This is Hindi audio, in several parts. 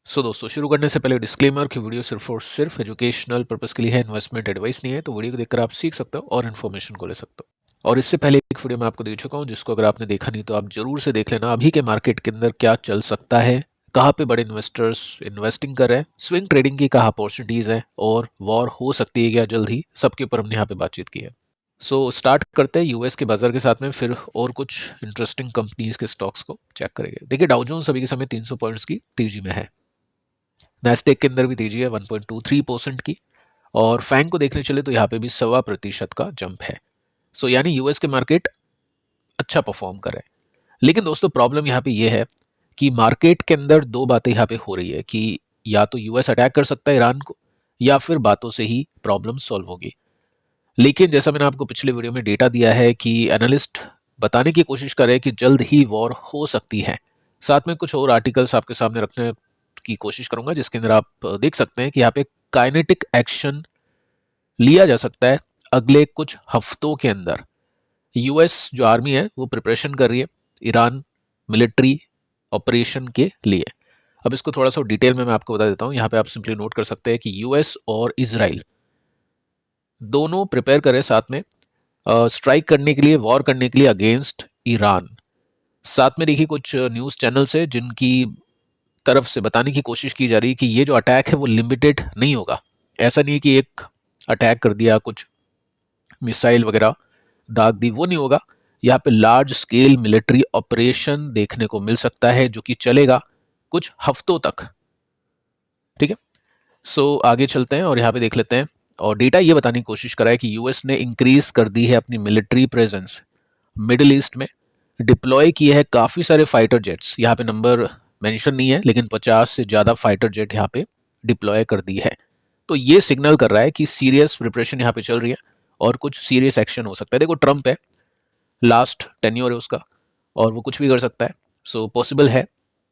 दोस्तों शुरू करने से पहले डिस्क्लेमर कि वीडियो सिर्फ और सिर्फ एजुकेशनल पर्पस के लिए है, इन्वेस्टमेंट एडवाइस नहीं है। तो वीडियो को देखकर आप सीख सकते हो और इन्फॉर्मेशन को ले सकते हो। और इससे पहले एक वीडियो मैं आपको दे चुका हूँ, जिसको अगर आपने देखा नहीं तो आप जरूर से देख लेना। अभी के मार्केट के अंदर क्या चल सकता है, कहाँ पे बड़े इन्वेस्टर्स इन्वेस्टिंग कर रहे हैं, स्विंग ट्रेडिंग की कहाँ अपॉर्चुनिटीज है, और वॉर हो सकती है क्या जल्द ही, सबके ऊपर हमने यहाँ पे बातचीत की है। स्टार्ट करते हैं यूएस के बाजार के साथ में, फिर और कुछ इंटरेस्टिंग कंपनीज के स्टॉक्स को चेक करेंगे। देखिए, डाउ जोन्स अभी के समय 300 पॉइंट्स की तेजी में है। नेस्डेक के अंदर भी तेजी है 1.23% की। और फैंग को देखने चले तो यहाँ पे भी 1.25% का जंप है। यानी यूएस के मार्केट अच्छा परफॉर्म कर रहे हैं। लेकिन दोस्तों, प्रॉब्लम यहाँ पे ये है कि मार्केट के अंदर दो बातें यहाँ पे हो रही है कि या तो यूएस अटैक कर सकता है ईरान को, या फिर बातों से ही प्रॉब्लम सॉल्व होगी। लेकिन जैसा मैंने आपको पिछले वीडियो में डेटा दिया है कि एनालिस्ट बताने की कोशिश कर रहे हैं कि जल्द ही वॉर हो सकती है। साथ में कुछ और आर्टिकल्स आपके सामने रखने की कोशिश करूंगा, जिसके अंदर आप देख सकते हैं कि यहाँ पे काइनेटिक एक्शन लिया जा सकता है अगले कुछ हफ्तों के अंदर। यूएस जो आर्मी है वो प्रिपरेशन कर रही है ईरान मिलिट्री ऑपरेशन के लिए। अब इसको थोड़ा सा डिटेल में मैं आपको बता देता हूँ। यहाँ पे आप सिंपली नोट कर सकते हैं कि यूएस और इजराइल दोनों प्रिपेयर करें साथ में स्ट्राइक करने के लिए, वॉर करने के लिए अगेंस्ट ईरान। साथ में देखिए, कुछ न्यूज़ चैनल्स है जिनकी तरफ से बताने की कोशिश की जा रही है कि ये जो अटैक है वो लिमिटेड नहीं होगा। ऐसा नहीं है कि एक अटैक कर दिया, कुछ मिसाइल वगैरह दाग दी, वो नहीं होगा। यहाँ पे लार्ज स्केल मिलिट्री ऑपरेशन देखने को मिल सकता है, जो कि चलेगा कुछ हफ्तों तक। ठीक है, आगे चलते हैं और यहाँ पे देख लेते हैं। और डेटा ये बताने की कोशिश करा है कि यूएस ने इंक्रीज कर दी है अपनी मिलिट्री प्रेजेंस मिडिल ईस्ट में। डिप्लॉय किए हैं काफ़ी सारे फाइटर जेट्स, यहाँ पे नंबर मेंशन नहीं है, लेकिन 50 से ज़्यादा फाइटर जेट यहाँ पे डिप्लॉय कर दी है। तो ये सिग्नल कर रहा है कि सीरियस प्रिपरेशन यहाँ पे चल रही है और कुछ सीरियस एक्शन हो सकता है। देखो, ट्रम्प है, लास्ट टेन्योर है उसका, और वो कुछ भी कर सकता है। पॉसिबल है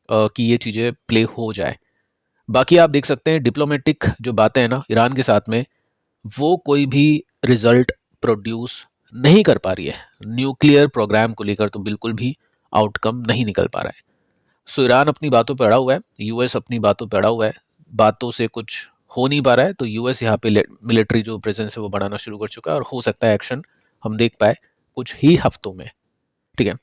कि ये चीज़ें प्ले हो जाए। बाकी आप देख सकते हैं डिप्लोमेटिक जो बातें हैं ना ईरान के साथ में, वो कोई भी रिजल्ट प्रोड्यूस नहीं कर पा रही है। न्यूक्लियर प्रोग्राम को लेकर तो बिल्कुल भी आउटकम नहीं निकल पा रहा है। ईरान अपनी बातों पे अड़ा हुआ है, यूएस अपनी बातों पे अड़ा हुआ है, बातों से कुछ हो नहीं पा रहा है। तो यूएस यहाँ पे मिलिट्री जो प्रेजेंस है वो बढ़ाना शुरू कर चुका है, और हो सकता है एक्शन हम देख पाए कुछ ही हफ्तों में। ठीक है,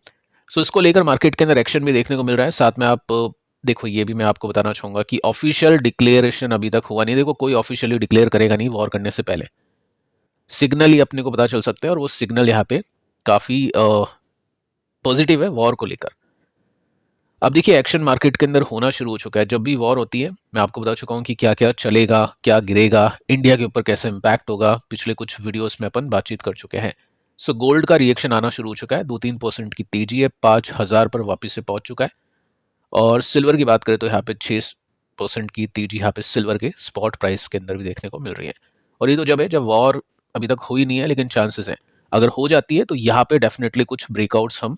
इसको लेकर मार्केट के अंदर एक्शन भी देखने को मिल रहा है। साथ में आप देखो, ये भी मैं आपको बताना चाहूंगा कि ऑफिशियल डिक्लेरेशन अभी तक हुआ नहीं। देखो, कोई ऑफिशियली डिक्लेयर करेगा नहीं वॉर करने से पहले, सिग्नल ही अपने को पता चल सकते हैं, और वो सिग्नल यहाँ पे काफ़ी पॉजिटिव है वॉर को लेकर। अब देखिए, एक्शन मार्केट के अंदर होना शुरू हो चुका है। जब भी वॉर होती है मैं आपको बता चुका हूँ कि क्या क्या चलेगा, क्या गिरेगा, इंडिया के ऊपर कैसे इम्पैक्ट होगा। पिछले कुछ वीडियोस में अपन बातचीत कर चुके हैं। गोल्ड का रिएक्शन आना शुरू हो चुका है, 2-3% की तेजी है, 5,000 पर वापस से पहुंच चुका है। और सिल्वर की बात करें तो यहाँ पे 6% की तेजी यहाँ पे सिल्वर के स्पॉट प्राइस के अंदर भी देखने को मिल रही है। और ये तो जब है जब वॉर अभी तक हुई नहीं है, लेकिन चांसेस हैं अगर हो जाती है तो यहाँ पे डेफिनेटली कुछ ब्रेकआउट्स हम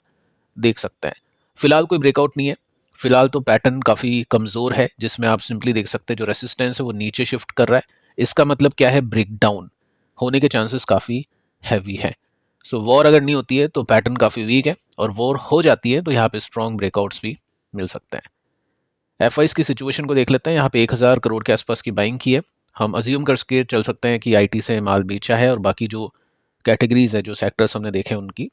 देख सकते हैं। फिलहाल कोई ब्रेकआउट नहीं है। फिलहाल तो पैटर्न काफ़ी कमज़ोर है, जिसमें आप सिंपली देख सकते हैं जो रेसिस्टेंस है वो नीचे शिफ्ट कर रहा है। इसका मतलब क्या है, ब्रेकडाउन होने के चांसेस काफ़ी हैवी है। वॉर अगर नहीं होती है तो पैटर्न काफ़ी वीक है, और वॉर हो जाती है तो यहाँ पे स्ट्रॉन्ग ब्रेकआउट्स भी मिल सकते हैं। एफ की सिचुएशन को देख लेते हैं। यहाँ पे 1,000 करोड़ के आसपास की बाइंग की है। हम अज्यूम करके चल सकते हैं कि आईटी से माल बेचा है, और बाकी जो कैटेगरीज है, जो सेक्टर्स हमने देखे उनकी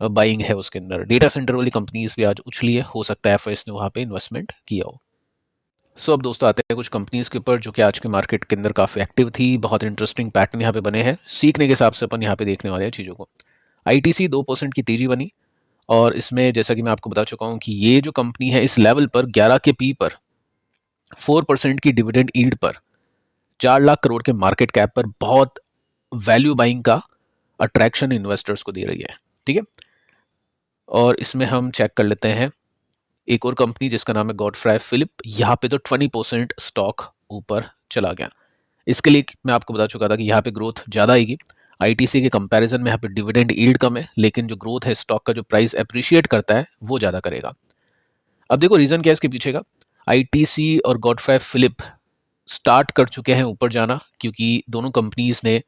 बाइंग है उसके अंदर। डेटा सेंटर वाली कंपनीज भी आज उछली है, हो सकता है एफ ने वहाँ पे इन्वेस्टमेंट किया हो। अब दोस्तों आते हैं कुछ कंपनीज के ऊपर जो कि आज के मार्केट के अंदर काफ़ी एक्टिव थी। बहुत इंटरेस्टिंग पैटर्न यहाँ पे बने हैं, सीखने के हिसाब से अपन यहाँ पे देखने वाले हैं चीज़ों को। आईटीसी 2% की तेजी बनी, और इसमें जैसा कि मैं आपको बता चुका हूँ कि ये जो कंपनी है इस लेवल पर 11 के पी पर 4% की डिविडेंड यील्ड पर 4 लाख करोड़ के मार्केट कैप पर बहुत वैल्यू बाइंग का अट्रैक्शन इन्वेस्टर्स को दे रही है। ठीक है, और इसमें हम चेक कर लेते हैं एक और कंपनी जिसका नाम है गॉडफ्राई फिलिप। यहाँ पे तो 20% स्टॉक ऊपर चला गया। इसके लिए मैं आपको बता चुका था कि यहाँ पे ग्रोथ ज़्यादा आएगी। आईटीसी के कंपैरिजन में यहाँ पे डिविडेंड यील्ड कम है, लेकिन जो ग्रोथ है स्टॉक का, जो प्राइस अप्रिशिएट करता है वो ज़्यादा करेगा। अब देखो, रीज़न क्या है इसके पीछे का। आईटीसी और गॉडफ्राई फिलिप स्टार्ट कर चुके हैं ऊपर जाना, क्योंकि दोनों कंपनीज ने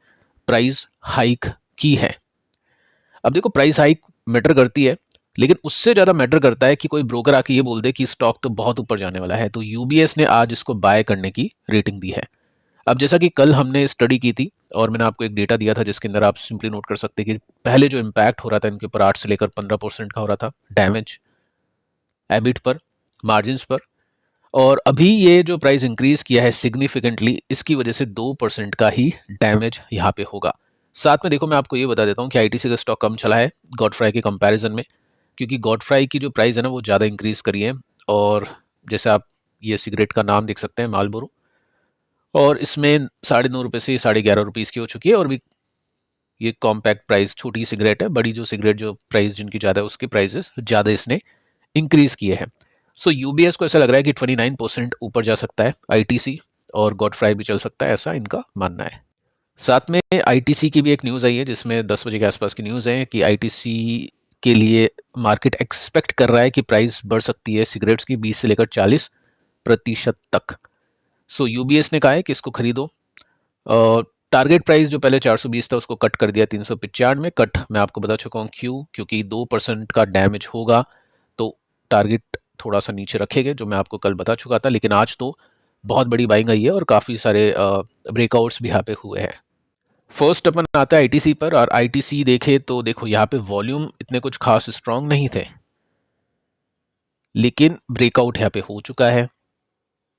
प्राइस हाइक की है। अब देखो, प्राइस हाइक मैटर करती है, लेकिन उससे ज़्यादा मैटर करता है कि कोई ब्रोकर आके ये बोल दे कि स्टॉक तो बहुत ऊपर जाने वाला है, तो यूबीएस ने आज इसको बाय करने की रेटिंग दी है। अब जैसा कि कल हमने स्टडी की थी और मैंने आपको एक डेटा दिया था जिसके अंदर आप सिंपली नोट कर सकते हैं कि पहले जो इम्पैक्ट हो रहा था इनके ऊपर 8 से लेकर 15% का हो रहा था डैमेज एबिट पर, मार्जिन्स पर, और अभी ये जो प्राइस इंक्रीज किया है सिग्निफिकेंटली, इसकी वजह से 2% का ही डैमेज यहाँ पे होगा। साथ में देखो मैं आपको ये बता देता हूँ कि आईटीसी का स्टॉक कम चला है गॉडफ्राई के कंपैरिजन में, क्योंकि गॉडफ्राई की जो प्राइस है ना वो ज़्यादा इंक्रीज करी है। और जैसे आप ये सिगरेट का नाम देख सकते हैं मालबोरो, और इसमें 9.5 रुपये से 11.5 रुपये की हो चुकी है। और भी ये कॉम्पैक्ट प्राइस छोटी सिगरेट है, बड़ी जो सिगरेट जो प्राइस जिनकी ज़्यादा है उसके प्राइसेस ज़्यादा इसने इंक्रीज किए हैं। सो यूबीएस को ऐसा लग रहा है कि 29% ऊपर जा सकता है आईटीसी, और गॉडफ्राई भी चल सकता है, ऐसा इनका मानना है। साथ में आईटीसी की भी एक न्यूज़ आई है जिसमें 10 बजे के आसपास की न्यूज़ है कि आईटीसी के लिए मार्केट एक्सपेक्ट कर रहा है कि प्राइस बढ़ सकती है सिगरेट्स की 20 से लेकर 40% तक। सो यूबीएस ने कहा है कि इसको खरीदो। टारगेट प्राइस जो पहले 420 था उसको कट कर दिया 395। कट मैं आपको बता चुका हूँ क्यों, क्योंकि 2% का डैमेज होगा तो टारगेट थोड़ा सा नीचे रखेंगे, जो मैं आपको कल बता चुका था। लेकिन आज तो बहुत बड़ी बाइंग आई है और काफ़ी सारे ब्रेकआउट्स भी यहाँ पे हुए हैं। फर्स्ट अपन आता है आईटीसी पर, और आईटीसी देखे तो देखो यहाँ पे वॉल्यूम इतने कुछ खास स्ट्रांग नहीं थे, लेकिन ब्रेकआउट यहाँ पे हो चुका है,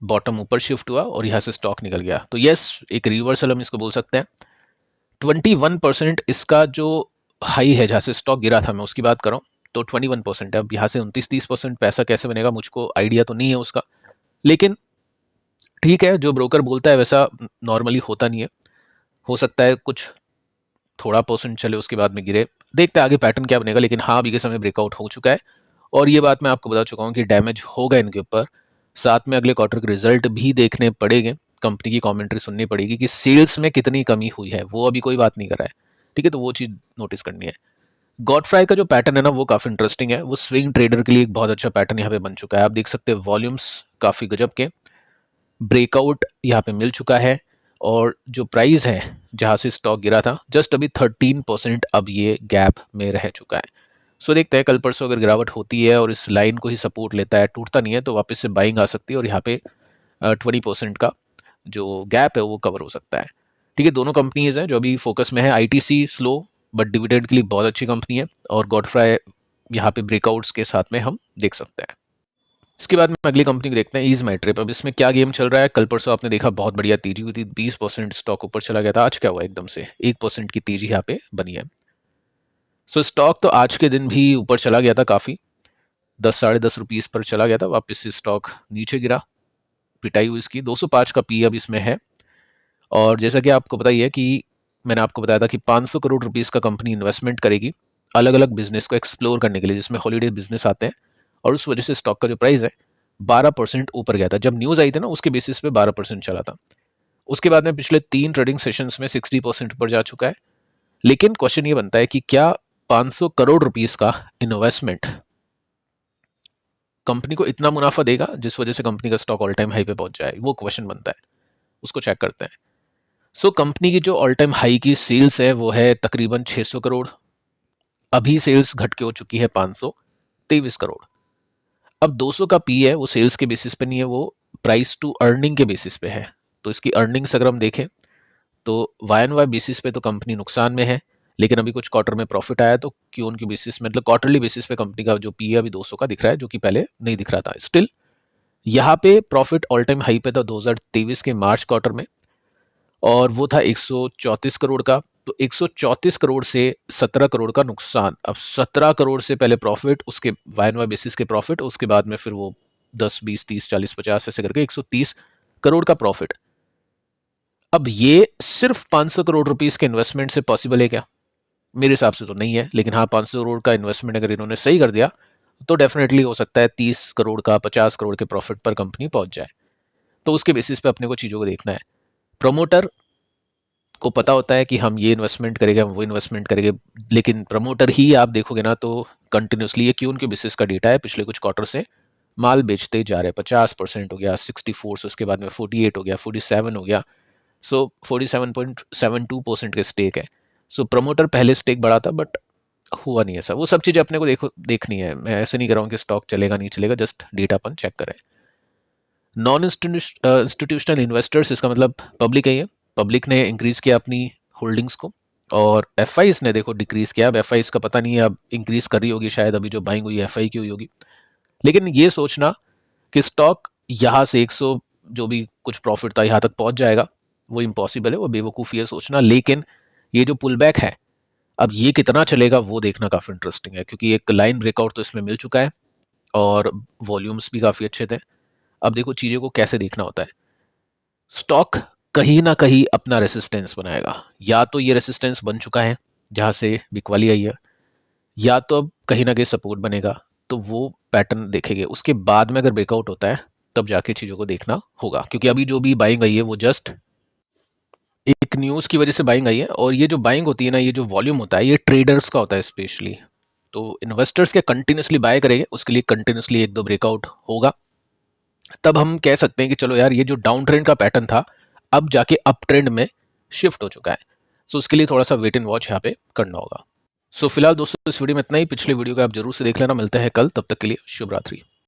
बॉटम ऊपर शिफ्ट हुआ और यहाँ से स्टॉक निकल गया। तो यस, एक रिवर्सल हम इसको बोल सकते हैं। 21% इसका जो हाई है जहाँ से स्टॉक गिरा था, मैं उसकी बात कर रहा हूँ, तो 21% है। अब यहाँ से 29-30% पैसा कैसे बनेगा मुझको आइडिया तो नहीं है उसका, लेकिन ठीक है, जो ब्रोकर बोलता है वैसा नॉर्मली होता नहीं है। हो सकता है कुछ थोड़ा परसेंट चले उसके बाद में गिरे, देखते हैं आगे पैटर्न क्या बनेगा। लेकिन हाँ, अभी के समय ब्रेकआउट हो चुका है और ये बात मैं आपको बता चुका हूँ कि डैमेज होगा इनके ऊपर। साथ में अगले क्वार्टर के रिजल्ट भी देखने पड़ेंगे, कंपनी की कमेंट्री सुननी पड़ेगी कि सेल्स में कितनी कमी हुई है, वो अभी कोई बात नहीं कर रहा है, ठीक है, तो वो चीज़ नोटिस करनी है। गॉडफ्राई का जो पैटर्न है ना वो काफ़ी इंटरेस्टिंग है, वो स्विंग ट्रेडर के लिए एक बहुत अच्छा पैटर्न यहाँ पे बन चुका है। आप देख सकते हैं वॉल्यूम्स काफ़ी गजब के, ब्रेकआउट यहाँ पे मिल चुका है, और जो प्राइस है जहाँ से स्टॉक गिरा था जस्ट अभी 13% अब ये गैप में रह चुका है। सो देखते हैं कल परसों अगर गिरावट होती है और इस लाइन को ही सपोर्ट लेता है, टूटता नहीं है, तो वापस से बाइंग आ सकती है और यहाँ पे 20% का जो गैप है वो कवर हो सकता है। ठीक है, दोनों कंपनीज हैं जो अभी फोकस में है। आईटीसी स्लो बट डिविडेंड के लिए बहुत अच्छी कंपनी है, और गॉडफ्राई यहाँ पे ब्रेकआउट्स के साथ में हम देख सकते हैं। इसके बाद में अगली कंपनी को देखते हैं, ईज माई ट्रिप। अब इसमें क्या गेम चल रहा है, कल परसों आपने देखा बहुत बढ़िया तेजी हुई थी, 20% स्टॉक ऊपर चला गया था। आज क्या हुआ, एकदम से 1% की तेजी यहाँ पे बनी है। सो स्टॉक तो आज के दिन भी ऊपर चला गया था काफ़ी, 10-10.5 रुपीज़ पर चला गया था, वापस से स्टॉक नीचे गिरा, पिटाई हुई इसकी। 205 का पी अब इसमें है, और जैसा कि आपको पता ही है कि मैंने आपको बताया था कि 500 करोड़ रुपीज़ का कंपनी इन्वेस्टमेंट करेगी अलग अलग बिजनेस को एक्सप्लोर करने के लिए, जिसमें हॉलीडे बिजनेस आते हैं, और उस वजह से स्टॉक का जो प्राइस है 12% ऊपर गया था। जब न्यूज़ आई थी ना उसके बेसिस पे 12% चला था। उसके बाद में पिछले 3 ट्रेडिंग सेशंस में 60% ऊपर जा चुका है। लेकिन क्वेश्चन ये बनता है कि क्या 500 करोड़ रुपीस का इन्वेस्टमेंट कंपनी को इतना मुनाफा देगा जिस वजह से कंपनी का स्टॉक ऑल टाइम हाई पे पहुंच जाए, वो क्वेश्चन बनता है, उसको चेक करते हैं। सो कंपनी की जो ऑल टाइम हाई की सेल्स है वो है तकरीबन 600 करोड़, अभी सेल्स घट के हो चुकी है 523 करोड़। अब 200 का पी है वो सेल्स के बेसिस पे नहीं है, वो प्राइस टू अर्निंग के बेसिस पे है। तो इसकी अर्निंग्स अगर हम देखें तो वाई एन वाई बेसिस पे तो कंपनी नुकसान में है, लेकिन अभी कुछ क्वार्टर में प्रॉफिट आया, तो क्यों उनकी बेसिस में, मतलब क्वार्टरली बेसिस पे कंपनी का जो पी है अभी 200 का दिख रहा है, जो कि पहले नहीं दिख रहा था। स्टिल यहाँ पे प्रॉफिट ऑल टाइम हाई पे था 2023 के मार्च क्वार्टर में, और वो था 134 करोड़ का। तो 134 करोड़ से 17 करोड़ का नुकसान। अब 17 करोड़ से पहले प्रॉफिट, उसके वाई एन वाई बेसिस के प्रॉफिट, उसके बाद में फिर वो 10, 20, 30, 40, 50 ऐसे करके 130 करोड़ का प्रॉफिट। अब ये सिर्फ 500 करोड़ रुपीस के इन्वेस्टमेंट से पॉसिबल है क्या? मेरे हिसाब से तो नहीं है, लेकिन हाँ 500 करोड़ का इन्वेस्टमेंट अगर इन्होंने सही कर दिया तो डेफिनेटली हो सकता है 30 करोड़ का, 50 करोड़ के प्रॉफिट पर कंपनी पहुंच जाए। तो उसके बेसिस पे अपने को चीज़ों को देखना है। प्रमोटर को पता होता है कि हम ये इन्वेस्टमेंट करेंगे, हम वो इन्वेस्टमेंट करेंगे, लेकिन प्रमोटर ही आप देखोगे ना तो कंटिन्यूसली, ये क्यों उनके बेसिस का डेटा है, पिछले कुछ क्वार्टर से माल बेचते जा रहे हैं। 50% हो गया, 64 से उसके बाद में 48 हो गया, 47 हो गया। सो 47.72% के स्टेक है। सो प्रमोटर पहले स्टेक बढ़ा था, बट हुआ नहीं ऐसा। वो सब चीज़ें अपने को देखनी है। मैं ऐसे नहीं कह रहा हूँ कि स्टॉक चलेगा, नहीं चलेगा, जस्ट डेटा अपन चेक करें। नॉन इंस्टीट्यूशनल इन्वेस्टर्स, इसका मतलब पब्लिक है ये। पब्लिक ने इंक्रीज़ किया अपनी होल्डिंग्स को, और एफआईज ने देखो डिक्रीज़ किया। अब एफआईज का पता नहीं है, अब इंक्रीज़ कर रही होगी शायद, अभी जो बाइंग हुई है एफआई की हुई होगी। लेकिन ये सोचना कि स्टॉक यहाँ से 100 जो भी कुछ प्रॉफिट था यहाँ तक पहुँच जाएगा, वो इम्पॉसिबल है, वो बेवकूफ़ी है सोचना। लेकिन ये जो पुल बैक है, अब ये कितना चलेगा वो देखना काफ़ी इंटरेस्टिंग है, क्योंकि एक लाइन ब्रेकआउट तो इसमें मिल चुका है और वॉल्यूम्स भी काफ़ी अच्छे थे। अब देखो चीज़ों को कैसे देखना होता है। स्टॉक कहीं ना कहीं अपना रेसिस्टेंस बनाएगा, या तो ये रेसिस्टेंस बन चुका है जहाँ से बिकवाली आई है, या तो अब कहीं ना कहीं सपोर्ट बनेगा। तो वो पैटर्न देखेंगे, उसके बाद में अगर ब्रेकआउट होता है तब जाके चीज़ों को देखना होगा, क्योंकि अभी जो भी बाइंग आई है वो जस्ट एक न्यूज़ की वजह से बाइंग आई है। और ये जो बाइंग होती है ना, ये जो वॉल्यूम होता है, ये ट्रेडर्स का होता है स्पेशली। तो इन्वेस्टर्स के कंटिन्यूसली बाय करेंगे, उसके लिए कंटिन्यूसली एक दो ब्रेकआउट होगा, तब हम कह सकते हैं कि चलो यार, ये जो डाउन ट्रेंड का पैटर्न था अब जाके अप ट्रेंड में शिफ्ट हो चुका है। सो उसके लिए थोड़ा सा वेट एंड वॉच यहाँ पे करना होगा। सो फिलहाल दोस्तों, इस वीडियो में इतना ही। पिछले वीडियो को आप जरूर से देख लेना। मिलते हैं कल, तब तक के लिए शुभ रात्रि।